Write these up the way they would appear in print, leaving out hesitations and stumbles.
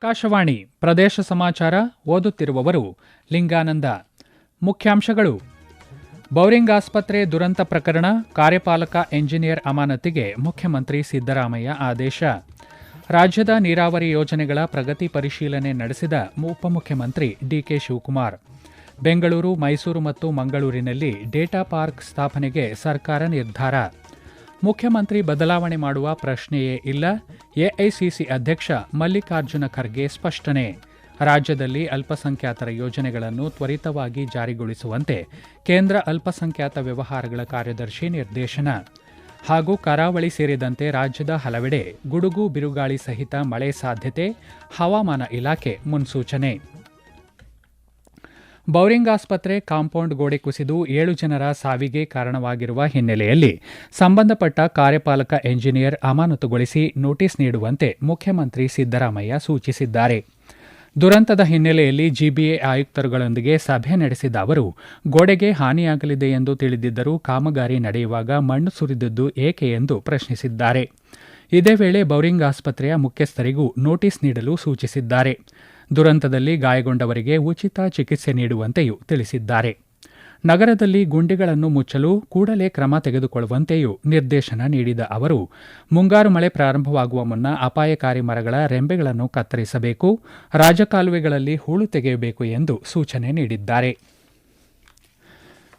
ಆಕಾಶವಾಣಿ ಪ್ರದೇಶ ಸಮಾಚಾರ ಓದುತ್ತಿರುವವರು ಲಿಂಗಾನಂದ. ಮುಖ್ಯಾಂಶಗಳು: ಬೌರಿಂಗ್ ಆಸ್ಪತ್ರೆ ದುರಂತ ಪ್ರಕರಣ, ಕಾರ್ಯಪಾಲಕ ಎಂಜಿನಿಯರ್ ಅಮಾನತಿಗೆ ಮುಖ್ಯಮಂತ್ರಿ ಸಿದ್ದರಾಮಯ್ಯ ಆದೇಶ. ರಾಜ್ಯದ ನೀರಾವರಿ ಯೋಜನೆಗಳ ಪ್ರಗತಿ ಪರಿಶೀಲನೆ ನಡೆಸಿದ ಉಪಮುಖ್ಯಮಂತ್ರಿ ಡಿಕೆ ಶಿವಕುಮಾರ್. ಬೆಂಗಳೂರು, ಮೈಸೂರು ಮತ್ತು ಮಂಗಳೂರಿನಲ್ಲಿ ಡೇಟಾ ಪಾರ್ಕ್ ಸ್ಥಾಪನೆಗೆ ಸರ್ಕಾರ ನಿರ್ಧಾರ. ಮುಖ್ಯಮಂತ್ರಿ ಬದಲಾವಣೆ ಮಾಡುವ ಪ್ರಶ್ನೆಯೇ ಇಲ್ಲ, ಎಐಸಿಸಿ ಅಧ್ಯಕ್ಷ ಮಲ್ಲಿಕಾರ್ಜುನ ಖರ್ಗೆ ಸ್ಪಷ್ಟನೆ. ರಾಜ್ಯದಲ್ಲಿ ಅಲ್ಪಸಂಖ್ಯಾತರ ಯೋಜನೆಗಳನ್ನು ತ್ವರಿತವಾಗಿ ಜಾರಿಗೊಳಿಸುವಂತೆ ಕೇಂದ್ರ ಅಲ್ಪಸಂಖ್ಯಾತ ವ್ಯವಹಾರಗಳ ಕಾರ್ಯದರ್ಶಿ ನಿರ್ದೇಶನ. ಹಾಗೂ ಕರಾವಳಿ ಸೇರಿದಂತೆ ರಾಜ್ಯದ ಹಲವೆಡೆ ಗುಡುಗು ಬಿರುಗಾಳಿ ಸಹಿತ ಮಳೆ ಸಾಧ್ಯತೆ, ಹವಾಮಾನ ಇಲಾಖೆ ಮುನ್ಸೂಚನೆ. ಬೌರಿಂಗ್ ಆಸ್ಪತ್ರೆ ಕಾಂಪೌಂಡ್ ಗೋಡೆ ಕುಸಿದು 7 ಜನರ ಸಾವಿಗೆ ಕಾರಣವಾಗಿರುವ ಹಿನ್ನೆಲೆಯಲ್ಲಿ ಸಂಬಂಧಪಟ್ಟ ಕಾರ್ಯಪಾಲಕ ಎಂಜಿನಿಯರ್ ಅಮಾನತುಗೊಳಿಸಿ ನೋಟಿಸ್ ನೀಡುವಂತೆ ಮುಖ್ಯಮಂತ್ರಿ ಸಿದ್ದರಾಮಯ್ಯ ಸೂಚಿಸಿದ್ದಾರೆ. ದುರಂತದ ಹಿನ್ನೆಲೆಯಲ್ಲಿ ಜಿಬಿಎ ಆಯುಕ್ತರುಗಳೊಂದಿಗೆ ಸಭೆ ನಡೆಸಿದ ಅವರು, ಗೋಡೆಗೆ ಹಾನಿಯಾಗಲಿದೆ ಎಂದು ತಿಳಿದಿದ್ದರೂ ಕಾಮಗಾರಿ ನಡೆಯುವಾಗ ಮಣ್ಣು ಸುರಿದದ್ದು ಏಕೆ ಎಂದು ಪ್ರಶ್ನಿಸಿದ್ದಾರೆ. ಇದೇ ವೇಳೆ ಬೌರಿಂಗ್ ಆಸ್ಪತ್ರೆಯ ಮುಖ್ಯಸ್ಥರಿಗೂ ನೋಟಿಸ್ ನೀಡಲು ಸೂಚಿಸಿದ್ದಾರೆ. ದುರಂತದಲ್ಲಿ ಗಾಯಗೊಂಡವರಿಗೆ ಉಚಿತ ಚಿಕಿತ್ಸೆ ನೀಡುವಂತೆಯೂ ತಿಳಿಸಿದ್ದಾರೆ. ನಗರದಲ್ಲಿ ಗುಂಡಿಗಳನ್ನು ಮುಚ್ಚಲು ಕೂಡಲೇ ಕ್ರಮ ತೆಗೆದುಕೊಳ್ಳುವಂತೆಯೂ ನಿರ್ದೇಶನ ನೀಡಿದ ಅವರು, ಮುಂಗಾರು ಮಳೆ ಪ್ರಾರಂಭವಾಗುವ ಮುನ್ನ ಅಪಾಯಕಾರಿ ಮರಗಳ ರೆಂಬೆಗಳನ್ನು ಕತ್ತರಿಸಬೇಕು, ರಾಜಕಾಲುವೆಗಳಲ್ಲಿ ಹೂಳು ತೆಗೆಯಬೇಕು ಎಂದು ಸೂಚನೆ ನೀಡಿದ್ದಾರೆ.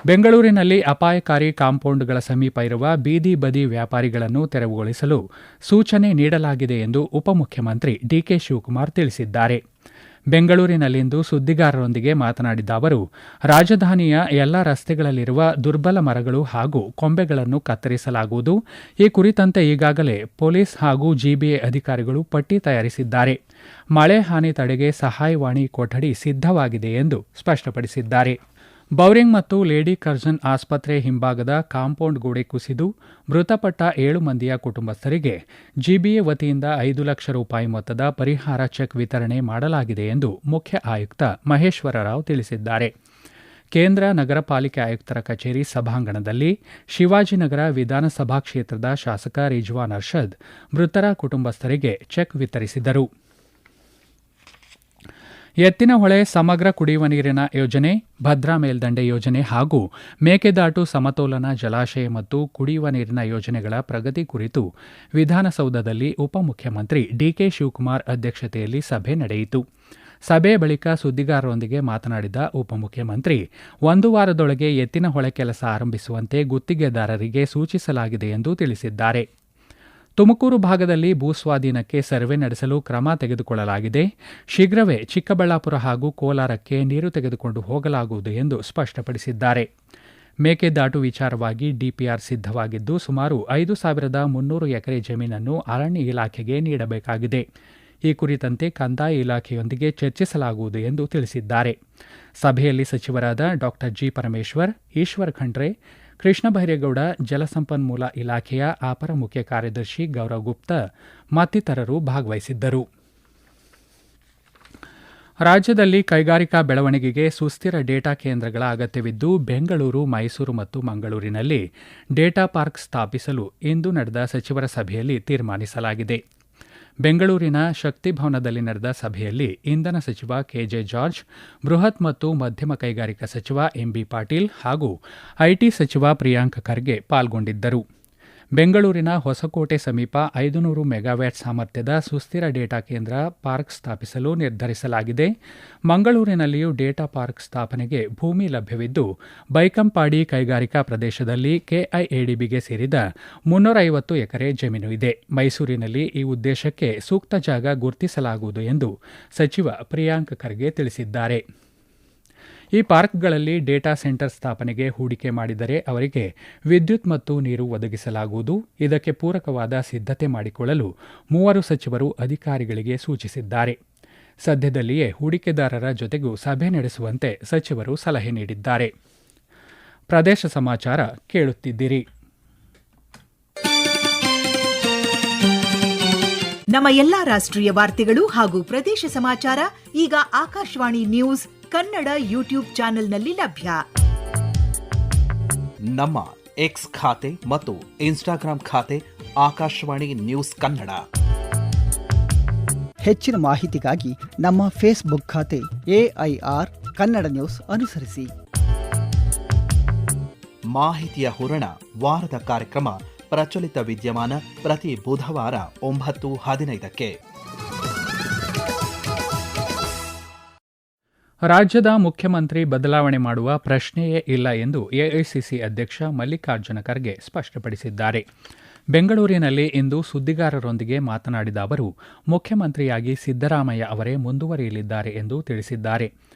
ಬೆಂಗಳೂರಿನಲ್ಲಿ ಅಪಾಯಕಾರಿ ಕಾಂಪೌಂಡ್ಗಳ ಸಮೀಪ ಇರುವ ಬೀದಿ ಬದಿ ವ್ಯಾಪಾರಿಗಳನ್ನು ತೆರವುಗೊಳಿಸಲು ಸೂಚನೆ ನೀಡಲಾಗಿದೆ ಎಂದು ಉಪಮುಖ್ಯಮಂತ್ರಿ ಡಿಕೆ ಶಿವಕುಮಾರ್ ತಿಳಿಸಿದ್ದಾರೆ. ಬೆಂಗಳೂರಿನಲ್ಲಿಂದು ಸುದ್ದಿಗಾರರೊಂದಿಗೆ ಮಾತನಾಡಿದ ಅವರು, ರಾಜಧಾನಿಯ ಎಲ್ಲ ರಸ್ತೆಗಳಲ್ಲಿರುವ ದುರ್ಬಲ ಮರಗಳು ಹಾಗೂ ಕೊಂಬೆಗಳನ್ನು ಕತ್ತರಿಸಲಾಗುವುದು. ಈ ಕುರಿತಂತೆ ಈಗಾಗಲೇ ಪೊಲೀಸ್ ಹಾಗೂ ಜಿಬಿಎ ಅಧಿಕಾರಿಗಳು ಪಟ್ಟಿ ತಯಾರಿಸಿದ್ದಾರೆ. ಮಳೆ ಹಾನಿ ತಡೆಗೆ ಸಹಾಯವಾಣಿ ಕೊಠಡಿ ಸಿದ್ಧವಾಗಿದೆ ಎಂದು ಸ್ಪಷ್ಟಪಡಿಸಿದ್ದಾರೆ. ಬೌರಿಂಗ್ ಮತ್ತು ಲೇಡಿ ಕರ್ಜನ್ ಆಸ್ಪತ್ರೆ ಹಿಂಭಾಗದ ಕಾಂಪೌಂಡ್ ಗೋಡೆ ಕುಸಿದು ಮೃತಪಟ್ಟ 7 ಮಂದಿಯ ಕುಟುಂಬಸ್ಥರಿಗೆ ಜಿಬಿಎ ವತಿಯಿಂದ 5 ಲಕ್ಷ ರೂಪಾಯಿ ಮೊತ್ತದ ಪರಿಹಾರ ಚೆಕ್ ವಿತರಣೆ ಮಾಡಲಾಗಿದೆ ಎಂದು ಮುಖ್ಯ ಆಯುಕ್ತ ಮಹೇಶ್ವರ ರಾವ್ ತಿಳಿಸಿದ್ದಾರೆ. ಕೇಂದ್ರ ನಗರ ಪಾಲಿಕೆ ಆಯುಕ್ತರ ಕಚೇರಿ ಸಭಾಂಗಣದಲ್ಲಿ ಶಿವಾಜಿನಗರ ವಿಧಾನಸಭಾ ಕ್ಷೇತ್ರದ ಶಾಸಕ ರಿಜ್ವಾನ್ ಅರ್ಷದ್ ಮೃತರ ಕುಟುಂಬಸ್ಥರಿಗೆ ಚೆಕ್ ವಿತರಿಸಿದರು. ಎತ್ತಿನಹೊಳೆ ಸಮಗ್ರ ಕುಡಿಯುವ ನೀರಿನ ಯೋಜನೆ, ಭದ್ರಾ ಮೇಲ್ದಂಡೆ ಯೋಜನೆ ಹಾಗೂ ಮೇಕೆದಾಟು ಸಮತೋಲನ ಜಲಾಶಯ ಮತ್ತು ಕುಡಿಯುವ ನೀರಿನ ಯೋಜನೆಗಳ ಪ್ರಗತಿ ಕುರಿತು ವಿಧಾನಸೌಧದಲ್ಲಿ ಉಪಮುಖ್ಯಮಂತ್ರಿ ಡಿಕೆ ಶಿವಕುಮಾರ್ ಅಧ್ಯಕ್ಷತೆಯಲ್ಲಿ ಸಭೆ ನಡೆಯಿತು. ಸಭೆ ಬಳಿಕ ಸುದ್ದಿಗಾರರೊಂದಿಗೆ ಮಾತನಾಡಿದ ಉಪಮುಖ್ಯಮಂತ್ರಿ, 1 ವಾರದೊಳಗೆ ಎತ್ತಿನಹೊಳೆ ಕೆಲಸ ಆರಂಭಿಸುವಂತೆ ಗುತ್ತಿಗೆದಾರರಿಗೆ ಸೂಚಿಸಲಾಗಿದೆ ಎಂದು ತಿಳಿಸಿದ್ದಾರೆ. ತುಮಕೂರು ಭಾಗದಲ್ಲಿ ಭೂಸ್ವಾಧೀನಕ್ಕೆ ಸರ್ವೆ ನಡೆಸಲು ಕ್ರಮ ತೆಗೆದುಕೊಳ್ಳಲಾಗಿದೆ. ಶೀಘ್ರವೇ ಚಿಕ್ಕಬಳ್ಳಾಪುರ ಹಾಗೂ ಕೋಲಾರಕ್ಕೆ ನೀರು ತೆಗೆದುಕೊಂಡು ಹೋಗಲಾಗುವುದು ಎಂದು ಸ್ಪಷ್ಟಪಡಿಸಿದ್ದಾರೆ. ಮೇಕೆದಾಟು ವಿಚಾರವಾಗಿ ಡಿಪಿಆರ್ ಸಿದ್ಧವಾಗಿದ್ದು, ಸುಮಾರು 5,300 ಎಕರೆ ಜಮೀನನ್ನು ಅರಣ್ಯ ಇಲಾಖೆಗೆ ನೀಡಬೇಕಾಗಿದೆ. ಈ ಕುರಿತಂತೆ ಕಂದಾಯ ಇಲಾಖೆಯೊಂದಿಗೆ ಚರ್ಚಿಸಲಾಗುವುದು ಎಂದು ತಿಳಿಸಿದ್ದಾರೆ. ಸಭೆಯಲ್ಲಿ ಸಚಿವರಾದ ಡಾ ಜಿ ಪರಮೇಶ್ವರ್, ಈಶ್ವರ್ ಖಂಡ್ರೆ, ಕೃಷ್ಣ ಬೈರೇಗೌಡ, ಜಲಸಂಪನ್ಮೂಲ ಇಲಾಖೆಯ ಅಪರ ಮುಖ್ಯ ಕಾರ್ಯದರ್ಶಿ ಗೌರವ್ ಗುಪ್ತಾ ಮತ್ತಿತರರು ಭಾಗವಹಿಸಿದ್ದರು. ರಾಜ್ಯದಲ್ಲಿ ಕೈಗಾರಿಕಾ ಬೆಳವಣಿಗೆಗೆ ಸುಸ್ಥಿರ ಡೇಟಾ ಕೇಂದ್ರಗಳ ಅಗತ್ಯವಿದ್ದು, ಬೆಂಗಳೂರು, ಮೈಸೂರು ಮತ್ತು ಮಂಗಳೂರಿನಲ್ಲಿ ಡೇಟಾ ಪಾರ್ಕ್ ಸ್ಥಾಪಿಸಲು ಇಂದು ನಡೆದ ಸಚಿವರ ಸಭೆಯಲ್ಲಿ ತೀರ್ಮಾನಿಸಲಾಗಿದೆ. ಬೆಂಗಳೂರಿನ ಶಕ್ತಿ ಭವನದಲ್ಲಿ ನಡೆದ ಸಭೆಯಲ್ಲಿ ಇಂಧನ ಸಚಿವ ಕೆಜೆ ಜಾರ್ಜ್, ಬೃಹತ್ ಮತ್ತು ಮಧ್ಯಮ ಕೈಗಾರಿಕಾ ಸಚಿವ ಎಂಬಿ ಪಾಟೀಲ್ ಹಾಗೂ ಐಟಿ ಸಚಿವ ಪ್ರಿಯಾಂಕ್ ಖರ್ಗೆ ಪಾಲ್ಗೊಂಡಿದ್ದರು. ಬೆಂಗಳೂರಿನ ಹೊಸಕೋಟೆ ಸಮೀಪ 500 ಮೆಗಾವ್ಯಾಟ್ ಸಾಮರ್ಥ್ಯದ ಸುಸ್ಥಿರ ಡೇಟಾ ಕೇಂದ್ರ ಪಾರ್ಕ್ ಸ್ಥಾಪಿಸಲು ನಿರ್ಧರಿಸಲಾಗಿದೆ. ಮಂಗಳೂರಿನಲ್ಲಿಯೂ ಡೇಟಾ ಪಾರ್ಕ್ ಸ್ಥಾಪನೆಗೆ ಭೂಮಿ ಲಭ್ಯವಿದ್ದು, ಬೈಕಂಪಾಡಿ ಕೈಗಾರಿಕಾ ಪ್ರದೇಶದಲ್ಲಿ ಕೆಐಎಡಿಬಿಗೆ ಸೇರಿದ 350 ಎಕರೆ ಜಮೀನು ಇದೆ. ಮೈಸೂರಿನಲ್ಲಿ ಈ ಉದ್ದೇಶಕ್ಕೆ ಸೂಕ್ತ ಜಾಗ ಗುರುತಿಸಲಾಗುವುದು ಎಂದು ಸಚಿವ ಪ್ರಿಯಾಂಕ್ ಖರ್ಗೆ ತಿಳಿಸಿದ್ದಾರೆ. ಈ ಪಾರ್ಕ್ಗಳಲ್ಲಿ ಡೇಟಾ ಸೆಂಟರ್ ಸ್ಥಾಪನೆಗೆ ಹೂಡಿಕೆ ಮಾಡಿದರೆ ಅವರಿಗೆ ವಿದ್ಯುತ್ ಮತ್ತು ನೀರು ಒದಗಿಸಲಾಗುವುದು. ಇದಕ್ಕೆ ಪೂರಕವಾದ ಸಿದ್ಧತೆ ಮಾಡಿಕೊಳ್ಳಲು 3 ಸಚಿವರು ಅಧಿಕಾರಿಗಳಿಗೆ ಸೂಚಿಸಿದ್ದಾರೆ. ಸದ್ಯದಲ್ಲಿಯೇ ಹೂಡಿಕೆದಾರರ ಜೊತೆಗೂ ಸಭೆ ನಡೆಸುವಂತೆ ಸಚಿವರು ಸಲಹೆ ನೀಡಿದ್ದಾರೆ. ಪ್ರದೇಶ ಸಮಾಚಾರ ಕೇಳುತ್ತಿದ್ದೀರಿ. ನಮ್ಮ ಎಲ್ಲಾ ರಾಷ್ಟ್ರೀಯ ವಾರ್ತೆಗಳು ಹಾಗೂ ಪ್ರದೇಶ ಸಮಾಚಾರ ಈಗ ಆಕಾಶವಾಣಿ ನ್ಯೂಸ್ ಕನ್ನಡ ಯೂಟ್ಯೂಬ್ ಚಾನೆಲ್ನಲ್ಲಿ ಲಭ್ಯ. ನಮ್ಮ ಎಕ್ಸ್ ಖಾತೆ ಮತ್ತು ಇನ್ಸ್ಟಾಗ್ರಾಂ ಖಾತೆ ಆಕಾಶವಾಣಿ ನ್ಯೂಸ್ ಕನ್ನಡ. ಹೆಚ್ಚಿನ ಮಾಹಿತಿಗಾಗಿ ನಮ್ಮ ಫೇಸ್ಬುಕ್ ಖಾತೆ AIR ಕನ್ನಡ ನ್ಯೂಸ್ ಅನುಸರಿಸಿ. ಮಾಹಿತಿಯ ಹೂರಣ ವಾರದ ಕಾರ್ಯಕ್ರಮ ಪ್ರಚಲಿತ ವಿದ್ಯಮಾನ ಪ್ರತಿ ಬುಧವಾರ 9:15. ರಾಜ್ಯದ ಮುಖ್ಯಮಂತ್ರಿ ಬದಲಾವಣೆ ಮಾಡುವ ಪ್ರಶ್ನೆಯೇ ಇಲ್ಲ ಎಂದು ಎಐಸಿಸಿ ಅಧ್ಯಕ್ಷ ಮಲ್ಲಿಕಾರ್ಜುನ ಖರ್ಗೆ ಸ್ಪಷ್ಟಪಡಿಸಿದ್ದಾರೆ. ಬೆಂಗಳೂರಿನಲ್ಲಿ ಇಂದು ಸುದ್ದಿಗಾರರೊಂದಿಗೆ ಮಾತನಾಡಿದ ಅವರು, ಮುಖ್ಯಮಂತ್ರಿಯಾಗಿ ಸಿದ್ದರಾಮಯ್ಯ ಅವರೇ ಮುಂದುವರಿಯಲಿದ್ದಾರೆ ಎಂದು ತಿಳಿಸಿದ್ದಾರೆ.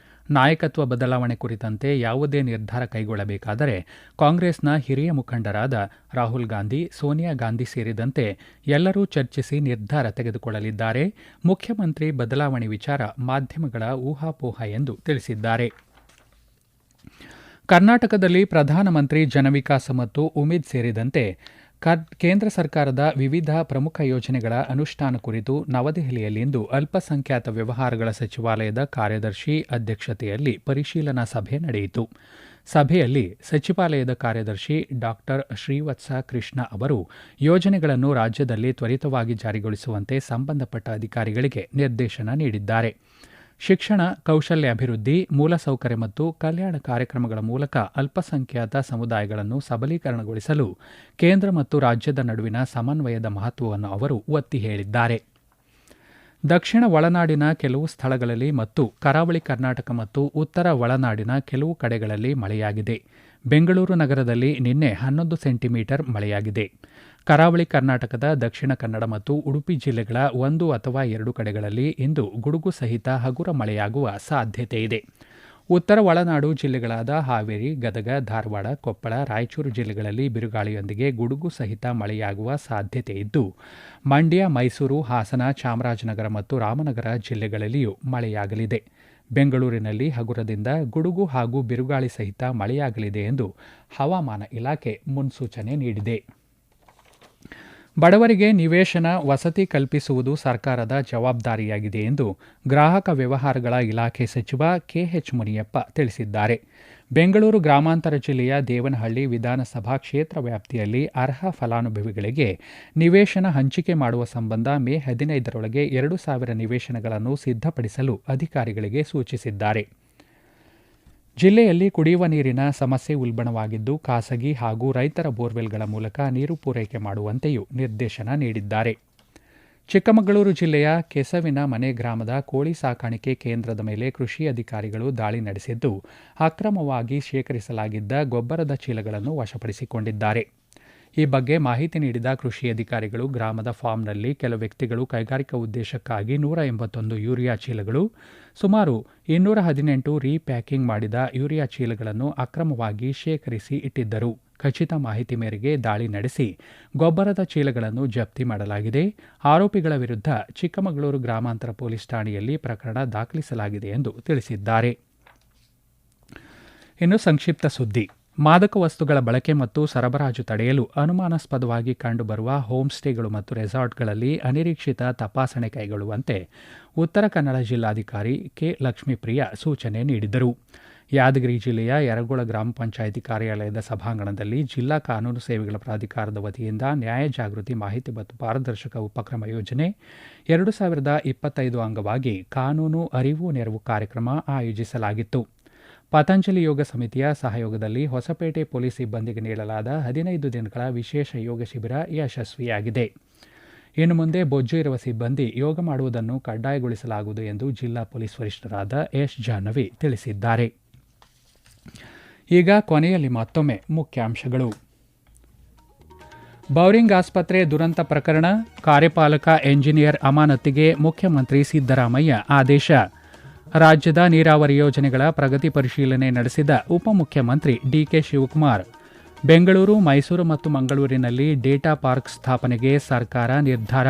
ನಾಯಕತ್ವ ಬದಲಾವಣೆ ಕುರಿತಂತೆ ಯಾವುದೇ ನಿರ್ಧಾರ ಕೈಗೊಳ್ಳಬೇಕಾದರೆ ಕಾಂಗ್ರೆಸ್ನ ಹಿರಿಯ ಮುಖಂಡರಾದ ರಾಹುಲ್ ಗಾಂಧಿ, ಸೋನಿಯಾ ಗಾಂಧಿ ಸೇರಿದಂತೆ ಎಲ್ಲರೂ ಚರ್ಚಿಸಿ ನಿರ್ಧಾರ ತೆಗೆದುಕೊಳ್ಳಲಿದ್ದಾರೆ. ಮುಖ್ಯಮಂತ್ರಿ ಬದಲಾವಣೆ ವಿಚಾರ ಮಾಧ್ಯಮಗಳ ಊಹಾಪೋಹ ಎಂದು ತಿಳಿಸಿದ್ದಾರೆ. ಕರ್ನಾಟಕದಲ್ಲಿ ಪ್ರಧಾನಮಂತ್ರಿ ಜನವಿಕಾಸ ಮತ್ತು ಉಮಿದ್ ಸೇರಿದಂತೆ ಕೇಂದ್ರ ಸರ್ಕಾರದ ವಿವಿಧ ಪ್ರಮುಖ ಯೋಜನೆಗಳ ಅನುಷ್ಠಾನ ಕುರಿತು ನವದೆಹಲಿಯಲ್ಲಿಂದು ಅಲ್ಪಸಂಖ್ಯಾತ ವ್ಯವಹಾರಗಳ ಸಚಿವಾಲಯದ ಕಾರ್ಯದರ್ಶಿ ಅಧ್ಯಕ್ಷತೆಯಲ್ಲಿ ಪರಿಶೀಲನಾ ಸಭೆ ನಡೆಯಿತು. ಸಭೆಯಲ್ಲಿ ಸಚಿವಾಲಯದ ಕಾರ್ಯದರ್ಶಿ ಡಾ ಶ್ರೀವತ್ಸ ಕೃಷ್ಣ ಅವರು ಯೋಜನೆಗಳನ್ನು ರಾಜ್ಯದಲ್ಲಿ ತ್ವರಿತವಾಗಿ ಜಾರಿಗೊಳಿಸುವಂತೆ ಸಂಬಂಧಪಟ್ಟ ಅಧಿಕಾರಿಗಳಿಗೆ ನಿರ್ದೇಶನ ನೀಡಿದ್ದಾರೆ. ಶಿಕ್ಷಣ, ಕೌಶಲ್ಯಾಭಿವೃದ್ಧಿ, ಮೂಲಸೌಕರ್ಯ ಮತ್ತು ಕಲ್ಯಾಣ ಕಾರ್ಯಕ್ರಮಗಳ ಮೂಲಕ ಅಲ್ಪಸಂಖ್ಯಾತ ಸಮುದಾಯಗಳನ್ನು ಸಬಲೀಕರಣಗೊಳಿಸಲು ಕೇಂದ್ರ ಮತ್ತು ರಾಜ್ಯದ ನಡುವಿನ ಸಮನ್ವಯದ ಮಹತ್ವವನ್ನು ಅವರು ಒತ್ತಿ ಹೇಳಿದ್ದಾರೆ. ದಕ್ಷಿಣ ಒಳನಾಡಿನ ಕೆಲವು ಸ್ಥಳಗಳಲ್ಲಿ ಮತ್ತು ಕರಾವಳಿ ಕರ್ನಾಟಕ ಮತ್ತು ಉತ್ತರ ಒಳನಾಡಿನ ಕೆಲವು ಕಡೆಗಳಲ್ಲಿ ಮಳೆಯಾಗಿದೆ. ಬೆಂಗಳೂರು ನಗರದಲ್ಲಿ ನಿನ್ನೆ 11 ಸೆಂಟಿಮೀಟರ್ ಮಳೆಯಾಗಿದೆ. ಕರಾವಳಿ ಕರ್ನಾಟಕದ ದಕ್ಷಿಣ ಕನ್ನಡ ಮತ್ತು ಉಡುಪಿ ಜಿಲ್ಲೆಗಳ 1 ಅಥವಾ 2 ಕಡೆಗಳಲ್ಲಿ ಇಂದು ಗುಡುಗು ಸಹಿತ ಹಗುರ ಮಳೆಯಾಗುವ ಸಾಧ್ಯತೆ ಇದೆ. ಉತ್ತರ ಒಳನಾಡು ಜಿಲ್ಲೆಗಳಾದ ಹಾವೇರಿ, ಗದಗ, ಧಾರವಾಡ, ಕೊಪ್ಪಳ, ರಾಯಚೂರು ಜಿಲ್ಲೆಗಳಲ್ಲಿ ಬಿರುಗಾಳಿಯೊಂದಿಗೆ ಗುಡುಗು ಸಹಿತ ಮಳೆಯಾಗುವ ಸಾಧ್ಯತೆ ಇದ್ದು, ಮಂಡ್ಯ, ಮೈಸೂರು, ಹಾಸನ, ಚಾಮರಾಜನಗರ ಮತ್ತು ರಾಮನಗರ ಜಿಲ್ಲೆಗಳಲ್ಲಿಯೂ ಮಳೆಯಾಗಲಿದೆ. ಬೆಂಗಳೂರಿನಲ್ಲಿ ಹಗುರದಿಂದ ಗುಡುಗು ಹಾಗೂ ಬಿರುಗಾಳಿ ಸಹಿತ ಮಳೆಯಾಗಲಿದೆ ಎಂದು ಹವಾಮಾನ ಇಲಾಖೆ ಮುನ್ಸೂಚನೆ ನೀಡಿದೆ. ಬಡವರಿಗೆ ನಿವೇಶನ, ವಸತಿ ಕಲ್ಪಿಸುವುದು ಸರ್ಕಾರದ ಜವಾಬ್ದಾರಿಯಾಗಿದೆ ಎಂದು ಗ್ರಾಹಕ ವ್ಯವಹಾರಗಳ ಇಲಾಖೆ ಸಚಿವ ಕೆಎಚ್ ಮುನಿಯಪ್ಪ ತಿಳಿಸಿದ್ದಾರೆ. ಬೆಂಗಳೂರು ಗ್ರಾಮಾಂತರ ಜಿಲ್ಲೆಯ ದೇವನಹಳ್ಳಿ ವಿಧಾನಸಭಾ ಕ್ಷೇತ್ರ ವ್ಯಾಪ್ತಿಯಲ್ಲಿ ಅರ್ಹ ಫಲಾನುಭವಿಗಳಿಗೆ ನಿವೇಶನ ಹಂಚಿಕೆ ಮಾಡುವ ಸಂಬಂಧ ಮೇ 15ರೊಳಗೆ 2,000 ನಿವೇಶನಗಳನ್ನು ಸಿದ್ಧಪಡಿಸಲು ಅಧಿಕಾರಿಗಳಿಗೆ ಸೂಚಿಸಿದ್ದಾರೆ. ಜಿಲ್ಲೆಯಲ್ಲಿ ಕುಡಿಯುವ ನೀರಿನ ಸಮಸ್ಯೆ ಉಲ್ಬಣವಾಗಿದ್ದು, ಖಾಸಗಿ ಹಾಗೂ ರೈತರ ಬೋರ್ವೆಲ್ಗಳ ಮೂಲಕ ನೀರು ಪೂರೈಕೆ ಮಾಡುವಂತೆಯೂ ನಿರ್ದೇಶನ ನೀಡಿದ್ದಾರೆ. ಚಿಕ್ಕಮಗಳೂರು ಜಿಲ್ಲೆಯ ಕೆಸವಿನ ಮನೆ ಗ್ರಾಮದ ಕೋಳಿ ಸಾಕಾಣಿಕೆ ಕೇಂದ್ರದ ಮೇಲೆ ಕೃಷಿ ಅಧಿಕಾರಿಗಳು ದಾಳಿ ನಡೆಸಿದ್ದು, ಅಕ್ರಮವಾಗಿ ಶೇಖರಿಸಲಾಗಿದ್ದ ಗೊಬ್ಬರದ ಚೀಲಗಳನ್ನು ವಶಪಡಿಸಿಕೊಂಡಿದ್ದಾರೆ. ಈ ಬಗ್ಗೆ ಮಾಹಿತಿ ನೀಡಿದ ಕೃಷಿ ಅಧಿಕಾರಿಗಳು ಗ್ರಾಮದ ಫಾರ್ಮ್ನಲ್ಲಿ ಕೆಲ ವ್ಯಕ್ತಿಗಳು ಕೈಗಾರಿಕಾ ಉದ್ದೇಶಕ್ಕಾಗಿ 181 ಯೂರಿಯಾ ಚೀಲಗಳು, ಸುಮಾರು 218 ರೀಪ್ಯಾಕಿಂಗ್ ಮಾಡಿದ ಯೂರಿಯಾ ಚೀಲಗಳನ್ನು ಅಕ್ರಮವಾಗಿ ಶೇಖರಿಸಿ ಇಟ್ಟಿದ್ದರು. ಖಚಿತ ಮಾಹಿತಿ ಮೇರೆಗೆ ದಾಳಿ ನಡೆಸಿ ಗೊಬ್ಬರದ ಚೀಲಗಳನ್ನು ಜಪ್ತಿ ಮಾಡಲಾಗಿದೆ. ಆರೋಪಿಗಳ ವಿರುದ್ಧ ಚಿಕ್ಕಮಗಳೂರು ಗ್ರಾಮಾಂತರ ಪೊಲೀಸ್ ಠಾಣೆಯಲ್ಲಿ ಪ್ರಕರಣ ದಾಖಲಿಸಲಾಗಿದೆ ಎಂದು ತಿಳಿಸಿದ್ದಾರೆ. ಇನ್ನು ಸಂಕ್ಷಿಪ್ತ ಸುದ್ದಿ. ಮಾದಕ ವಸ್ತುಗಳ ಬಳಕೆ ಮತ್ತು ಸರಬರಾಜು ತಡೆಯಲು ಅನುಮಾನಾಸ್ಪದವಾಗಿ ಕಂಡುಬರುವ ಹೋಮ್ ಸ್ಟೇಗಳು ಮತ್ತು ರೆಸಾರ್ಟ್ಗಳಲ್ಲಿ ಅನಿರೀಕ್ಷಿತ ತಪಾಸಣೆ ಕೈಗೊಳ್ಳುವಂತೆ ಉತ್ತರ ಕನ್ನಡ ಜಿಲ್ಲಾಧಿಕಾರಿ ಕೆ. ಲಕ್ಷ್ಮೀಪ್ರಿಯ ಸೂಚನೆ ನೀಡಿದರು. ಯಾದಗಿರಿ ಜಿಲ್ಲೆಯ ಯರಗೋಳ ಗ್ರಾಮ ಪಂಚಾಯಿತಿ ಕಾರ್ಯಾಲಯದ ಸಭಾಂಗಣದಲ್ಲಿ ಜಿಲ್ಲಾ ಕಾನೂನು ಸೇವೆಗಳ ಪ್ರಾಧಿಕಾರದ ವತಿಯಿಂದ ನ್ಯಾಯ ಜಾಗೃತಿ ಮಾಹಿತಿ ಮತ್ತು ಪಾರದರ್ಶಕ ಉಪಕ್ರಮ ಯೋಜನೆ 2025 ಅಂಗವಾಗಿ ಕಾನೂನು ಅರಿವು ನೆರವು ಕಾರ್ಯಕ್ರಮ ಆಯೋಜಿಸಲಾಗಿತ್ತು. ಪತಂಜಲಿ ಯೋಗ ಸಮಿತಿಯ ಸಹಯೋಗದಲ್ಲಿ ಹೊಸಪೇಟೆ ಪೊಲೀಸ್ ಸಿಬ್ಬಂದಿಗೆ ನೀಡಲಾದ 15 ದಿನಗಳ ವಿಶೇಷ ಯೋಗ ಶಿಬಿರ ಯಶಸ್ವಿಯಾಗಿದೆ. ಇನ್ನು ಮುಂದೆ ಬೊಜ್ಜು ಇರುವ ಸಿಬ್ಬಂದಿ ಯೋಗ ಮಾಡುವುದನ್ನು ಕಡ್ಡಾಯಗೊಳಿಸಲಾಗುವುದು ಎಂದು ಜಿಲ್ಲಾ ಪೊಲೀಸ್ ವರಿಷ್ಠರಾದ ಎಸ್ ಜಾಹ್ನವಿ ತಿಳಿಸಿದ್ದಾರೆ. ಈಗ ಕೊನೆಯಲ್ಲಿ ಮತ್ತೊಮ್ಮೆ ಮುಖ್ಯಾಂಶಗಳು. ಬೌರಿಂಗ್ ಆಸ್ಪತ್ರೆ ದುರಂತ ಪ್ರಕರಣ, ಕಾರ್ಯಪಾಲಕ ಎಂಜಿನಿಯರ್ ಅಮಾನತಿಗೆ ಮುಖ್ಯಮಂತ್ರಿ ಸಿದ್ದರಾಮಯ್ಯ ಆದೇಶ. ರಾಜ್ಯದ ನೀರಾವರಿ ಯೋಜನೆಗಳ ಪ್ರಗತಿ ಪರಿಶೀಲನೆ ನಡೆಸಿದ ಉಪಮುಖ್ಯಮಂತ್ರಿ ಡಿಕೆ ಶಿವಕುಮಾರ್. ಬೆಂಗಳೂರು, ಮೈಸೂರು ಮತ್ತು ಮಂಗಳೂರಿನಲ್ಲಿ ಡೇಟಾ ಪಾರ್ಕ್ ಸ್ಥಾಪನೆಗೆ ಸರ್ಕಾರ ನಿರ್ಧಾರ.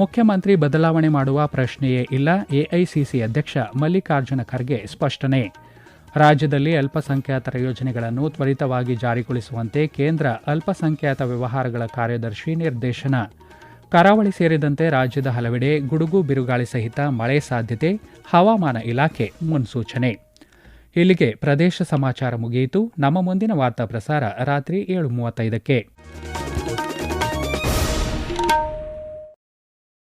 ಮುಖ್ಯಮಂತ್ರಿ ಬದಲಾವಣೆ ಮಾಡುವ ಪ್ರಶ್ನೆಯೇ ಇಲ್ಲ, ಎಐಸಿಸಿ ಅಧ್ಯಕ್ಷ ಮಲ್ಲಿಕಾರ್ಜುನ ಖರ್ಗೆ ಸ್ಪಷ್ಟನೆ. ರಾಜ್ಯದಲ್ಲಿ ಅಲ್ಪಸಂಖ್ಯಾತರ ಯೋಜನೆಗಳನ್ನು ತ್ವರಿತವಾಗಿ ಜಾರಿಗೊಳಿಸುವಂತೆ ಕೇಂದ್ರ ಅಲ್ಪಸಂಖ್ಯಾತ ವ್ಯವಹಾರಗಳ ಕಾರ್ಯದರ್ಶಿ ನಿರ್ದೇಶನ. ಕರಾವಳಿ ಸೇರಿದಂತೆ ರಾಜ್ಯದ ಹಲವೆಡೆ ಗುಡುಗು ಬಿರುಗಾಳಿ ಸಹಿತ ಮಳೆ ಸಾಧ್ಯತೆ, ಹವಾಮಾನ ಇಲಾಖೆ ಮುನ್ಸೂಚನೆ. ಇಲ್ಲಿಗೆ ಪ್ರದೇಶ ಸಮಾಚಾರ ಮುಗಿಯಿತು. ನಮ್ಮ ಮುಂದಿನ ವಾರ್ತಾ ಪ್ರಸಾರ ರಾತ್ರಿ 7:35ಕ್ಕೆ.